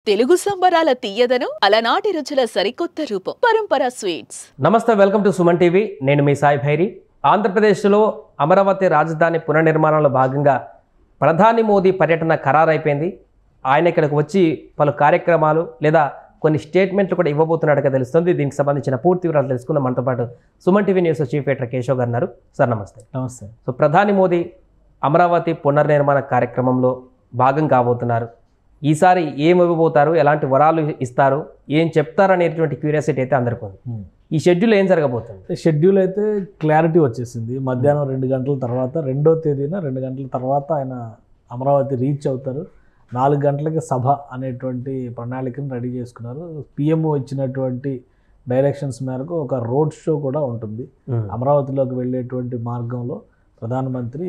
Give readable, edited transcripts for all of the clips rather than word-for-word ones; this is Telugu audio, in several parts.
తెలుగు సంబరాల తీయదను అలనాటి రుచుల సరికొత్త రూపం పరంపర స్వీట్స్. నమస్తే, వెల్కమ్ టు సుమన్ టీవీ. నేను మీ సాయి భైరి. ఆంధ్రప్రదేశ్లో అమరావతి రాజధాని పునర్నిర్మాణంలో భాగంగా ప్రధాని మోదీ పర్యటన ఖరారైపోయింది. ఆయన ఇక్కడికి వచ్చి పలు కార్యక్రమాలు లేదా కొన్ని స్టేట్మెంట్లు కూడా ఇవ్వబోతున్నట్టుగా తెలుస్తుంది. దీనికి సంబంధించిన పూర్తి వివరాలు తెలుసుకుందాం. మనతో పాటు Suman TV news chief editor Keshav గారు ఉన్నారు. సార్ నమస్తే. నమస్తే. సో ప్రధాని మోదీ అమరావతి పునర్నిర్మాణ కార్యక్రమంలో భాగం కాబోతున్నారు. ఈసారి ఏం ఇవ్వబోతారు, ఎలాంటి వరాలు ఇస్తారు, ఏం చెప్తారు అనేటువంటి క్యూరియాసిటీ అయితే అందరికీ ఉంది. ఈ షెడ్యూల్ ఏం జరగబోతుంది? షెడ్యూల్ అయితే క్లారిటీ వచ్చేసింది. మధ్యాహ్నం 2 గంటల తర్వాత 2వ తేదీన 2 గంటల తర్వాత ఆయన అమరావతి రీచ్ అవుతారు. 4 గంటలకి సభ అనేటువంటి ప్రణాళికను రెడీ చేసుకున్నారు. పిఎంఓ ఇచ్చినటువంటి డైరెక్షన్స్ మేరకు ఒక రోడ్ షో కూడా ఉంటుంది. అమరావతిలోకి వెళ్ళేటువంటి మార్గంలో ప్రధానమంత్రి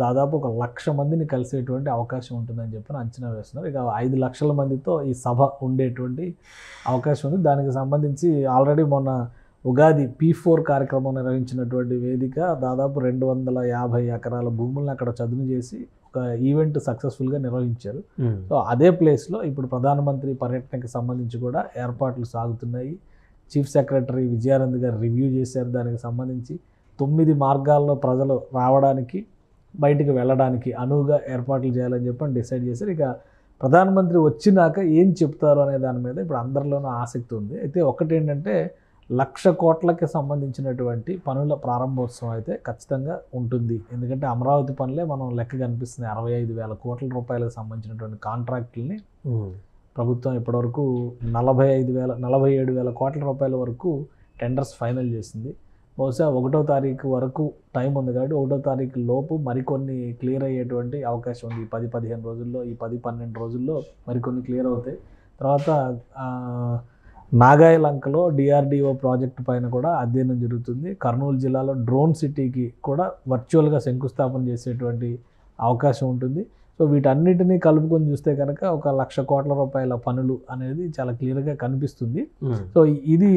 దాదాపు 1,00,000 మందిని కలిసేటువంటి అవకాశం ఉంటుందని చెప్పి అంచనా వేస్తున్నారు. ఇక 5 లక్షల మందితో ఈ సభ ఉండేటువంటి అవకాశం ఉంది. దానికి సంబంధించి ఆల్రెడీ మొన్న ఉగాది P4 కార్యక్రమం నిర్వహించినటువంటి వేదిక దాదాపు 250 ఎకరాల భూములను అక్కడ చదును చేసి ఒక ఈవెంట్ సక్సెస్ఫుల్గా నిర్వహించారు. సో అదే ప్లేస్లో ఇప్పుడు ప్రధానమంత్రి పర్యటనకి సంబంధించి కూడా ఏర్పాట్లు సాగుతున్నాయి. చీఫ్ సెక్రటరీ విజయానంద్ గారు రివ్యూ చేశారు. దానికి సంబంధించి 9 మార్గాల్లో ప్రజలు రావడానికి బయటికి వెళ్ళడానికి అనువుగా ఏర్పాట్లు చేయాలని చెప్పి డిసైడ్ చేశారు. ఇక ప్రధానమంత్రి వచ్చినాక ఏం చెప్తారు అనే దాని మీద ఇప్పుడు అందరిలోనూ ఆసక్తి ఉంది. అయితే ఒకటి ఏంటంటే 1,00,000 కోట్లకి సంబంధించినటువంటి పనుల ప్రారంభోత్సవం అయితే ఖచ్చితంగా ఉంటుంది. ఎందుకంటే అమరావతి పనులే మనం లెక్క కనిపిస్తుంది. 65,000 కోట్ల రూపాయలకు సంబంధించినటువంటి కాంట్రాక్టుల్ని ప్రభుత్వం ఇప్పటివరకు 47,000 కోట్ల రూపాయల వరకు టెండర్స్ ఫైనల్ చేసింది. బహుశా 1వ తారీఖు వరకు టైం ఉంది కాబట్టి 1వ తారీఖు లోపు మరికొన్ని క్లియర్ అయ్యేటువంటి అవకాశం ఉంది. ఈ 10-15 రోజుల్లో, ఈ 10-12 రోజుల్లో మరికొన్ని క్లియర్ అవుతాయి. తర్వాత నాగాయలంకలో DRDO ప్రాజెక్టు పైన కూడా అధ్యయనం జరుగుతుంది. కర్నూలు జిల్లాలో డ్రోన్ సిటీకి కూడా వర్చువల్గా శంకుస్థాపన చేసేటువంటి అవకాశం ఉంటుంది. సో వీటన్నిటినీ కలుపుకొని చూస్తే కనుక 1,00,000 కోట్ల రూపాయల పనులు అనేది చాలా క్లియర్గా కనిపిస్తుంది. సో ఇది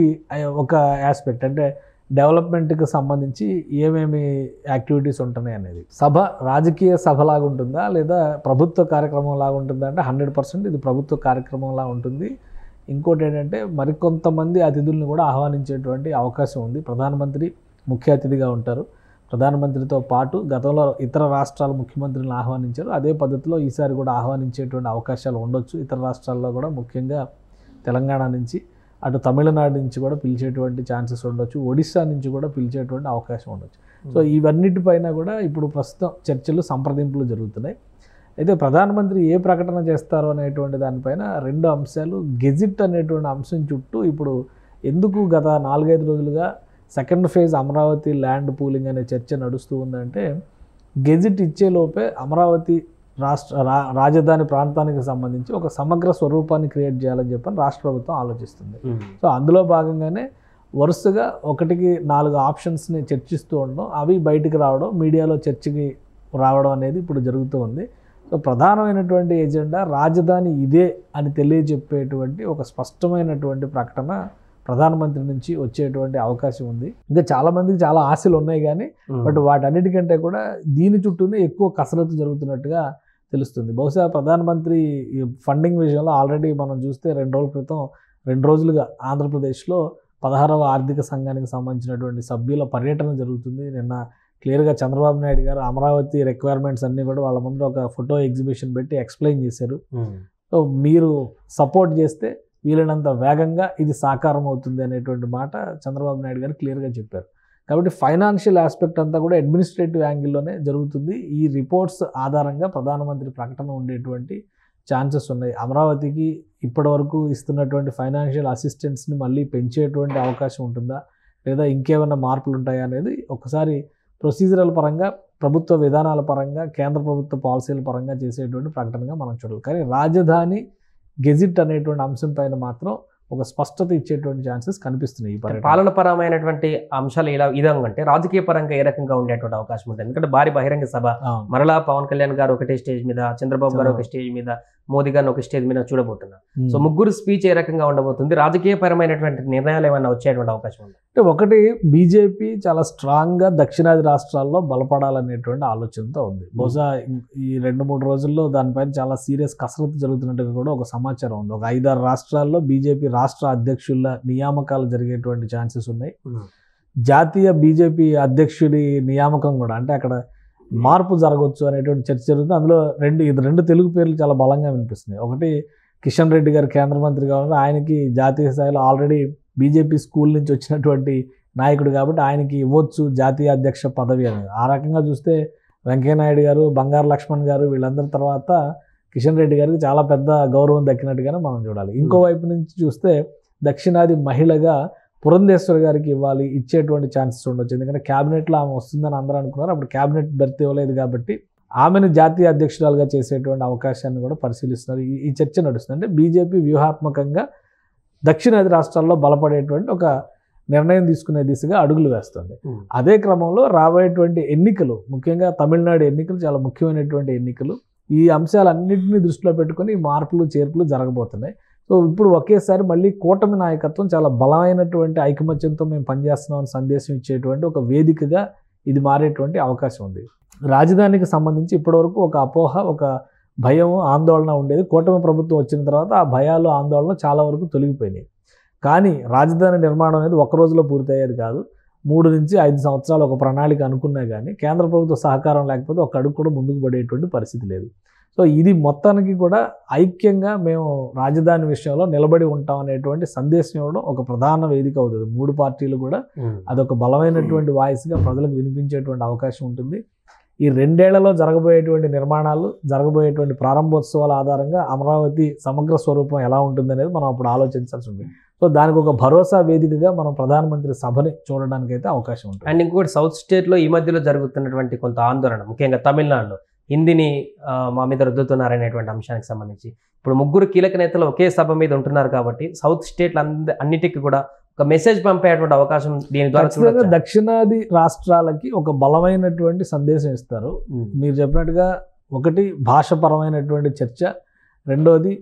ఒక ఆస్పెక్ట్. అంటే డెవలప్మెంట్కి సంబంధించి ఏమేమి యాక్టివిటీస్ ఉంటున్నాయి అనేది. సభ రాజకీయ సభలాగా ఉంటుందా లేదా ప్రభుత్వ కార్యక్రమం లాగా ఉంటుందా అంటే 100% ఇది ప్రభుత్వ కార్యక్రమంలా ఉంటుంది. ఇంకోటి ఏంటంటే మరికొంతమంది అతిథులను కూడా ఆహ్వానించేటువంటి అవకాశం ఉంది. ప్రధానమంత్రి ముఖ్య అతిథిగా ఉంటారు. ప్రధానమంత్రితో పాటు గతంలో ఇతర రాష్ట్రాల ముఖ్యమంత్రులను ఆహ్వానించారు. అదే పద్ధతిలో ఈసారి కూడా ఆహ్వానించేటువంటి అవకాశాలు ఉండొచ్చు. ఇతర రాష్ట్రాల్లో కూడా ముఖ్యంగా తెలంగాణ నుంచి, అటు తమిళనాడు నుంచి కూడా పిలిచేటువంటి ఛాన్సెస్ ఉండొచ్చు. ఒడిశా నుంచి కూడా పిలిచేటువంటి అవకాశం ఉండొచ్చు. సో ఇవన్నిటిపైన కూడా ఇప్పుడు ప్రస్తుతం చర్చలు, సంప్రదింపులు జరుగుతున్నాయి. అయితే ప్రధానమంత్రి ఏ ప్రకటన చేస్తారు అనేటువంటి దానిపైన 2 అంశాలు. గెజిట్ అనేటువంటి అంశం చుట్టూ ఇప్పుడు ఎందుకు గత 4-5 రోజులుగా second phase Amaravati land pooling అనే చర్చ నడుస్తూ ఉందంటే, గెజిట్ ఇచ్చేలోపే అమరావతి రాజధాని ప్రాంతానికి సంబంధించి ఒక సమగ్ర స్వరూపాన్ని క్రియేట్ చేయాలని చెప్పని రాష్ట్ర ప్రభుత్వం ఆలోచిస్తుంది. సో అందులో భాగంగానే వరుసగా 1-4 ఆప్షన్స్ని చర్చిస్తూ ఉండడం, అవి బయటికి రావడం, మీడియాలో చర్చకి రావడం అనేది ఇప్పుడు జరుగుతూ ఉంది. సో ప్రధానమైనటువంటి ఎజెండా రాజధాని ఇదే అని తెలియజెప్పేటువంటి ఒక స్పష్టమైనటువంటి ప్రకటన ప్రధానమంత్రి నుంచి వచ్చేటువంటి అవకాశం ఉంది. ఇంకా చాలామందికి చాలా ఆశలు ఉన్నాయి కానీ బట్ వాటన్నిటికంటే కూడా దీని చుట్టూనే ఎక్కువ కసరత్తు జరుగుతున్నట్టుగా తెలుస్తుంది. బహుశా ప్రధానమంత్రి ఫండింగ్ విషయంలో ఆల్రెడీ మనం చూస్తే 2 రోజుల క్రితం 2 రోజులుగా ఆంధ్రప్రదేశ్లో 16వ ఆర్థిక సంఘానికి సంబంధించినటువంటి సభ్యుల పర్యటన జరుగుతుంది. నిన్న క్లియర్గా చంద్రబాబు నాయుడు గారు అమరావతి రిక్వైర్మెంట్స్ అన్నీ కూడా వాళ్ళ ముందు ఒక ఫోటో ఎగ్జిబిషన్ పెట్టి ఎక్స్ప్లెయిన్ చేశారు. సో మీరు సపోర్ట్ చేస్తే వీలైనంత వేగంగా ఇది సాకారం అవుతుంది అనేటువంటి మాట చంద్రబాబు నాయుడు గారు క్లియర్గా చెప్పారు. కాబట్టి ఫైనాన్షియల్ ఆస్పెక్ట్ అంతా కూడా అడ్మినిస్ట్రేటివ్ యాంగిల్లోనే జరుగుతుంది. ఈ రిపోర్ట్స్ ఆధారంగా ప్రధానమంత్రి ప్రకటన ఉండేటువంటి ఛాన్సెస్ ఉన్నాయి. అమరావతికి ఇప్పటివరకు ఇస్తున్నటువంటి ఫైనాన్షియల్ అసిస్టెన్స్ని మళ్ళీ పెంచేటువంటి అవకాశం ఉంటుందా లేదా ఇంకేమైనా మార్పులు ఉంటాయా అనేది ఒకసారి ప్రొసీజరల్ పరంగా, ప్రభుత్వ విధానాల పరంగా, కేంద్ర ప్రభుత్వ పాలసీల పరంగా చేసేటువంటి ప్రకటనగా మనం చూడాలి. కానీ రాజధాని గెజిట్ అనేటువంటి అంశం పైన మాత్రం ఒక స్పష్టత ఇచ్చేటువంటి ఛాన్సెస్ కనిపిస్తున్నాయి. ఈ పాలనపరమైనటువంటి అంశాలు ఇలా విధంగా అంటే రాజకీయ పరంగా ఏ రకంగా ఉండేటువంటి అవకాశం ఉంటుంది? ఎందుకంటే భారీ బహిరంగ సభ, మరలా పవన్ కళ్యాణ్ గారు ఒకటే స్టేజ్ మీద, చంద్రబాబు గారు ఒక స్టేజ్ మీద, మోదీ గారిని ఒక స్టేజ్ మీద చూడబోతున్నాం. సో ముగ్గురు స్పీచ్ ఏ రకంగా ఉండబోతుంది, రాజకీయపరమైనటువంటి నిర్ణయాలు ఏమైనా వచ్చేటువంటి అవకాశం ఉంది? అంటే ఒకటి, బీజేపీ చాలా స్ట్రాంగ్గా దక్షిణాది రాష్ట్రాల్లో బలపడాలనేటువంటి ఆలోచనతో ఉంది. బహుశా ఈ 2-3 రోజుల్లో దానిపైన చాలా సీరియస్ కసరత్తు జరుగుతున్నట్టుగా కూడా ఒక సమాచారం ఉంది. ఒక 5-6 రాష్ట్రాల్లో బీజేపీ రాష్ట్ర అధ్యక్షుల నియామకాలు జరిగేటువంటి ఛాన్సెస్ ఉన్నాయి. జాతీయ బీజేపీ అధ్యక్షుడి నియామకం కూడా, అంటే అక్కడ మార్పు జరగవచ్చు అనేటువంటి చర్చ జరుగుతుంది. అందులో రెండు తెలుగు పేర్లు చాలా బలంగా వినిపిస్తున్నాయి. ఒకటి, కిషన్ రెడ్డి గారు కేంద్ర మంత్రిగా ఉన్నారు. ఆయనకి జాతీయ స్థాయిలో ఆల్రెడీ బీజేపీ స్కూల్ నుంచి వచ్చినటువంటి నాయకుడు కాబట్టి ఆయనకి ఇవ్వచ్చు జాతీయ అధ్యక్ష పదవి అనేది. ఆ రకంగా చూస్తే వెంకయ్యనాయుడు గారు, బంగారు లక్ష్మణ్ గారు వీళ్ళందరి తర్వాత కిషన్ రెడ్డి గారికి చాలా పెద్ద గౌరవం దక్కినట్టుగానే మనం చూడాలి. ఇంకోవైపు నుంచి చూస్తే దక్షిణాది మహిళగా పురంధేశ్వరి గారికి ఇచ్చేటువంటి ఛాన్సెస్ ఉండొచ్చు. ఎందుకంటే క్యాబినెట్లో ఆమె వస్తుందని అందరూ అనుకున్నారు. అప్పుడు క్యాబినెట్ బెర్త్ ఇవ్వలేదు కాబట్టి ఆమెను జాతీయ అధ్యక్షురాలుగా చేసేటువంటి అవకాశాన్ని కూడా పరిశీలిస్తున్నారు. ఈ చర్చ నడుస్తుంది. అంటే బీజేపీ వ్యూహాత్మకంగా దక్షిణాది రాష్ట్రాల్లో బలపడేటువంటి ఒక నిర్ణయం తీసుకునే దిశగా అడుగులు వేస్తుంది. అదే క్రమంలో రాబోయేటువంటి ఎన్నికలు, ముఖ్యంగా తమిళనాడు ఎన్నికలు చాలా ముఖ్యమైనటువంటి ఎన్నికలు. ఈ అంశాలన్నింటినీ దృష్టిలో పెట్టుకొని మార్పులు చేర్పులు జరగబోతున్నాయి. సో ఇప్పుడు ఒకేసారి మళ్ళీ కూటమి నాయకత్వం చాలా బలమైనటువంటి ఐకమత్యంతో మేము పనిచేస్తున్నామని సందేశం ఇచ్చేటువంటి ఒక వేదికగా ఇది మారేటువంటి అవకాశం ఉంది. రాజధానికి సంబంధించి ఇప్పటివరకు ఒక అపోహ, ఒక భయం, ఆందోళన ఉండేది. కూటమి ప్రభుత్వం వచ్చిన తర్వాత ఆ భయాలు, ఆందోళన చాలా వరకు తొలగిపోయినాయి. కానీ రాజధాని నిర్మాణం అనేది ఒక రోజులో పూర్తయ్యేది కాదు. 3 నుంచి 5 సంవత్సరాలు ఒక ప్రణాళిక అనుకున్నా కానీ కేంద్ర ప్రభుత్వ సహకారం లేకపోతే ఒక అడుగు కూడా ముందుకు పడేటువంటి పరిస్థితి లేదు. సో ఇది మొత్తానికి కూడా ఐక్యంగా మేము రాజధాని విషయంలో నిలబడి ఉంటాం అనేటువంటి సందేశం ఇవ్వడం ఒక ప్రధాన వేదిక అవుతుంది. 3 పార్టీలు కూడా అదొక బలమైనటువంటి వాయిస్గా ప్రజలకు వినిపించేటువంటి అవకాశం ఉంటుంది. ఈ 2 ఏళ్లలో జరగబోయేటువంటి నిర్మాణాలు, జరగబోయేటువంటి ప్రారంభోత్సవాల ఆధారంగా అమరావతి సమగ్ర స్వరూపం ఎలా ఉంటుంది అనేది మనం అప్పుడు ఆలోచించాల్సి ఉంటుంది. సో దానికి ఒక భరోసా వేదికగా మనం ప్రధానమంత్రి సభని చూడడానికి అయితే అవకాశం ఉంటుంది. అండ్ ఇంకోటి, సౌత్ స్టేట్లో ఈ మధ్యలో జరుగుతున్నటువంటి కొంత ఆందోళన, ముఖ్యంగా తమిళనాడులో హిందీని మా మీద రుద్దుతున్నారనేటువంటి అంశానికి సంబంధించి ఇప్పుడు ముగ్గురు కీలక నేతలు ఒకే సభ మీద ఉంటున్నారు కాబట్టి సౌత్ స్టేట్ల అన్నిటికీ కూడా ఒక మెసేజ్ పంపేటువంటి అవకాశం దీని ద్వారా దక్షిణాది రాష్ట్రాలకి ఒక బలమైనటువంటి సందేశం ఇస్తారు. మీరు చెప్పినట్టుగా ఒకటి, భాషపరమైనటువంటి చర్చ. రెండోది,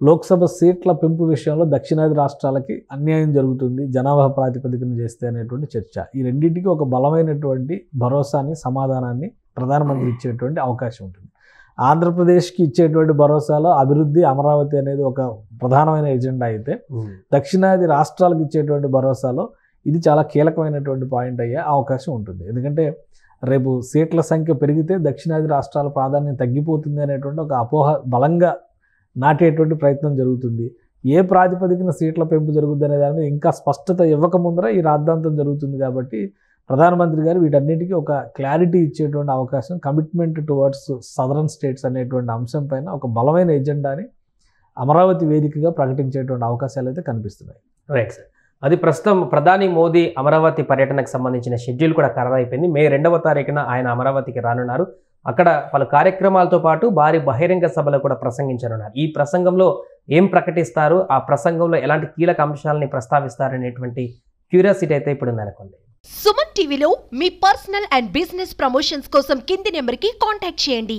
లోక్సభ సీట్ల పెంపు విషయంలో దక్షిణాది రాష్ట్రాలకి అన్యాయం జరుగుతుంది జనాభా ప్రాతిపదికన చేస్తే అనేటువంటి చర్చ. ఈ రెండింటికి ఒక బలమైనటువంటి భరోసాని, సమాధానాన్ని ప్రధానమంత్రి ఇచ్చేటువంటి అవకాశం ఉంటుంది. ఆంధ్రప్రదేశ్కి ఇచ్చేటువంటి భరోసాలో అభివృద్ధి, అమరావతి అనేది ఒక ప్రధానమైన ఎజెండా అయితే, దక్షిణాది రాష్ట్రాలకు ఇచ్చేటువంటి భరోసాలో ఇది చాలా కీలకమైనటువంటి పాయింట్ అయ్యే అవకాశం ఉంటుంది. ఎందుకంటే రేపు సీట్ల సంఖ్య పెరిగితే దక్షిణాది రాష్ట్రాల ప్రాధాన్యం తగ్గిపోతుంది అనేటువంటి ఒక అపోహ బలంగా నాటేటువంటి ప్రయత్నం జరుగుతుంది. ఏ ప్రాతిపదికన సీట్ల పెంపు జరుగుతుంది అనే దాని మీద ఇంకా స్పష్టత ఇవ్వకముందర ఈ రాద్ధాంతం జరుగుతుంది. కాబట్టి ప్రధానమంత్రి గారు వీటన్నిటికీ ఒక క్లారిటీ ఇచ్చేటువంటి అవకాశం, కమిట్మెంట్ టువర్డ్స్ సదరన్ స్టేట్స్ అనేటువంటి అంశం పైన ఒక బలమైన ఎజెండాని అమరావతి వేదికగా ప్రకటించేటువంటి అవకాశాలు అయితే కనిపిస్తున్నాయి. Right sir. అది ప్రస్తుతం ప్రధాని మోదీ అమరావతి పర్యటనకు సంబంధించిన షెడ్యూల్ కూడా ఖరారైపోయింది. మే 2వ తారీఖున ఆయన అమరావతికి రానున్నారు. అక్కడ పలు కార్యక్రమాలతో పాటు భారీ బహిరంగ సభలో కూడా ప్రసంగించనున్నారు. ఈ ప్రసంగంలో ఏం ప్రకటిస్తారు, ఆ ప్రసంగంలో ఎలాంటి కీలక అంశాలని ప్రస్తావిస్తారనేటువంటి క్యూరియాసిటీ అయితే ఇప్పుడు నెలకొంది. సుమన్ టీవీలో మీ పర్సనల్ అండ్ బిజినెస్ ప్రమోషన్స్ కోసం కింది నెంబర్కి కాంటాక్ట్ చేయండి.